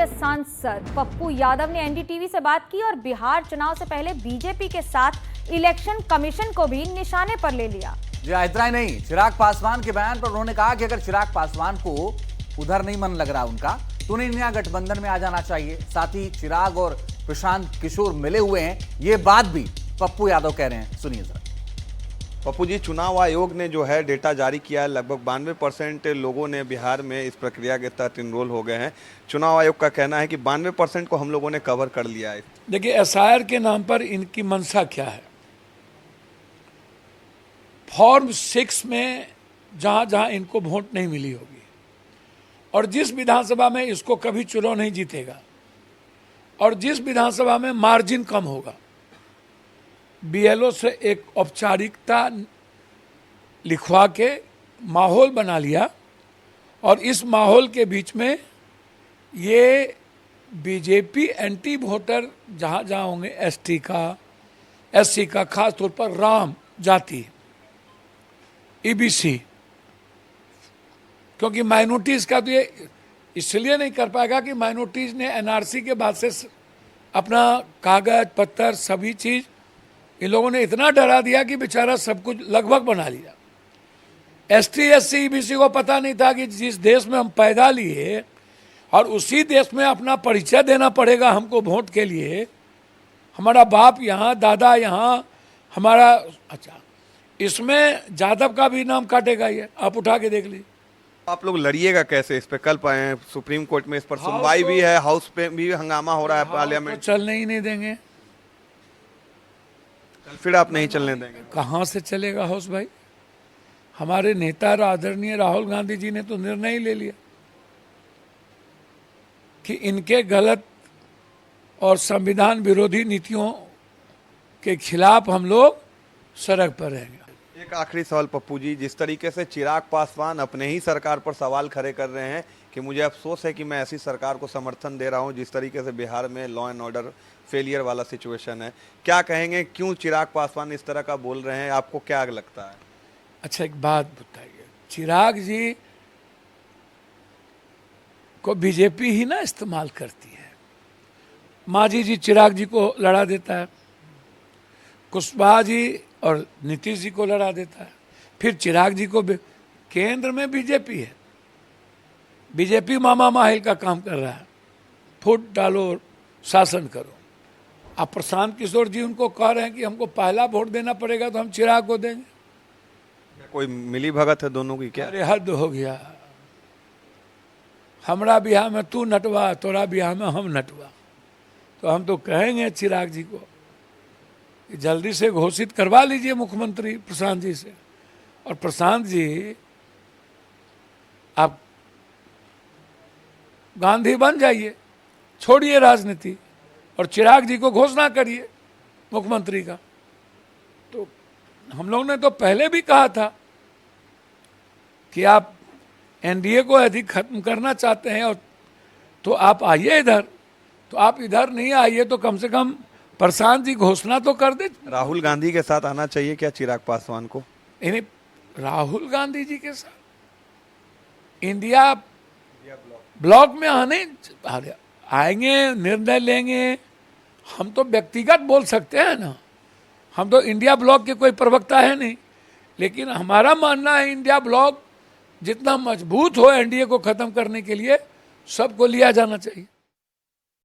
लोकप्रिय सांसद पप्पू यादव ने एनडीटीवी से बात की और बिहार चुनाव से पहले बीजेपी के साथ इलेक्शन कमीशन को भी निशाने पर ले लिया। जी इतना ही नहीं, चिराग पासवान के बयान पर उन्होंने कहा कि अगर चिराग पासवान को उधर नहीं मन लग रहा उनका तो उन्हें इंडिया गठबंधन में आ जाना चाहिए। साथ ही चिराग और प्रशांत किशोर मिले हुए हैं, ये बात भी पप्पू यादव कह रहे हैं। सुनिए जरा। पप्पू जी, चुनाव आयोग ने जो है डेटा जारी किया है, लगभग 92% लोगों ने बिहार में इस प्रक्रिया के तहत इनरोल हो गए हैं। चुनाव आयोग का कहना है कि 92% को हम लोगों ने कवर कर लिया है। देखिए, एसआईआर के नाम पर इनकी मंशा क्या है। फॉर्म 6 में जहां जहां इनको वोट नहीं मिली होगी और जिस विधानसभा में इसको कभी चुनाव नहीं जीतेगा और जिस विधानसभा में मार्जिन कम होगा, बीएलओ से एक औपचारिकता लिखवा के माहौल बना लिया और इस माहौल के बीच में ये बीजेपी एंटी वोटर जहाँ जहाँ होंगे, एसटी का, एससी का, खास तौर पर राम जाति, ईबीसी, क्योंकि माइनॉरिटीज का तो ये इसलिए नहीं कर पाएगा कि माइनॉरिटीज ने एनआरसी के बाद से अपना कागज पत्तर सभी चीज इन लोगों ने इतना डरा दिया कि बेचारा सब कुछ लगभग बना लिया। एसटी एससी ईबीसी को पता नहीं था कि जिस देश में हम पैदा लिए और उसी देश में अपना परिचय देना पड़ेगा हमको वोट के लिए। हमारा बाप यहाँ, दादा यहाँ, हमारा अच्छा, इसमें जादव का भी नाम काटेगा ये, आप उठा के देख लीजिए। आप लोग लड़िएगा कैसे इस पे? कल पाए सुप्रीम कोर्ट में इस पर सुनवाई भी है, हाउस पे भी हंगामा हो रहा है, पार्लियामेंट तो चलने ही नहीं देंगे। फिर आप नहीं चलने देंगे? कहाँ से चलेगा हाउस भाई? हमारे नेता आदरणीय राहुल गांधी जी ने तो निर्णय ले लिया कि इनके गलत और संविधान विरोधी नीतियों के खिलाफ हम लोग सड़क पर रहेंगे। एक आखिरी सवाल पप्पू जी, जिस तरीके से चिराग पासवान अपने ही सरकार पर सवाल खड़े कर रहे हैं कि मुझे अफसोस है कि मैं ऐसी सरकार को समर्थन दे रहा हूं जिस तरीके से बिहार में लॉ एंड ऑर्डर फेलियर वाला सिचुएशन है, क्या कहेंगे? क्यों चिराग पासवान इस तरह का बोल रहे हैं? आपको क्या लगता है? अच्छा, एक बात बताइए, चिराग जी को बीजेपी ही ना इस्तेमाल करती है। मांझी जी चिराग जी को लड़ा देता है, कुशवाहा जी और नीतीश जी को लड़ा देता है, फिर चिराग जी को केंद्र में बीजेपी है। बीजेपी मामा माहिल का काम कर रहा है, फूट डालो शासन करो। अब प्रशांत किशोर जी उनको कह रहे हैं कि हमको पहला वोट देना पड़ेगा तो हम चिराग को देंगे। कोई मिली भगत है दोनों की क्या? अरे हद हो गया, हमरा बिहार में तू नटवा, तोरा बिहार में हम नटवा। तो हम तो कहेंगे चिराग जी को कि जल्दी से घोषित करवा लीजिए मुख्यमंत्री प्रशांत जी से। और प्रशांत जी, आप गांधी बन जाइए, छोड़िए राजनीति और चिराग जी को घोषणा करिए मुख्यमंत्री का। तो हम लोग ने तो पहले भी कहा था कि आप एनडीए को यदि खत्म करना चाहते हैं और तो आप आइए इधर। तो आप इधर नहीं आइए तो कम से कम प्रशांत जी घोषणा तो कर दे। राहुल गांधी के साथ आना चाहिए क्या चिराग पासवान को? यानी राहुल गांधी जी के साथ इंडिया ब्लॉक में आएंगे, निर्णय लेंगे। हम तो व्यक्तिगत बोल सकते हैं ना, हम तो इंडिया ब्लॉक के कोई प्रवक्ता है नहीं, लेकिन हमारा मानना है इंडिया ब्लॉक जितना मजबूत हो एनडीए को खत्म करने के लिए सबको लिया जाना चाहिए।